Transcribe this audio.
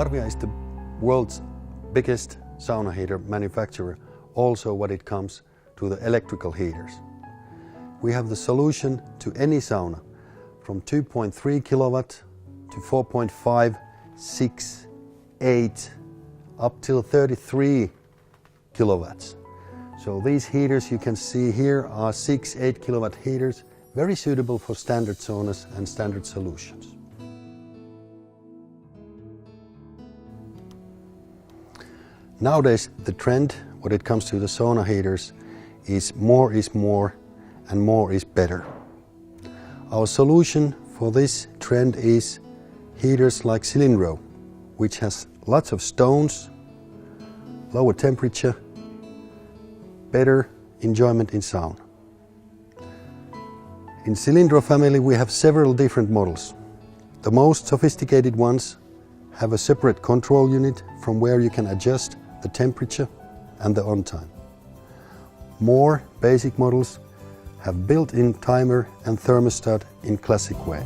Harvia is the world's biggest sauna heater manufacturer, also when it comes to the electrical heaters. We have the solution to any sauna, from 2.3 kilowatt to 4.5, 6, 8, up till 33 kilowatts. So these heaters you can see here are 6-8 kilowatt heaters, very suitable for standard saunas and standard solutions. Nowadays the trend when it comes to the sauna heaters is more and more is better. Our solution for this trend is heaters like Cylindro, which has lots of stones, lower temperature, better enjoyment in sauna. In Cylindro family we have several different models. The most sophisticated ones have a separate control unit from where you can adjust the temperature and the on time. More basic models have built-in timer and thermostat in classic way.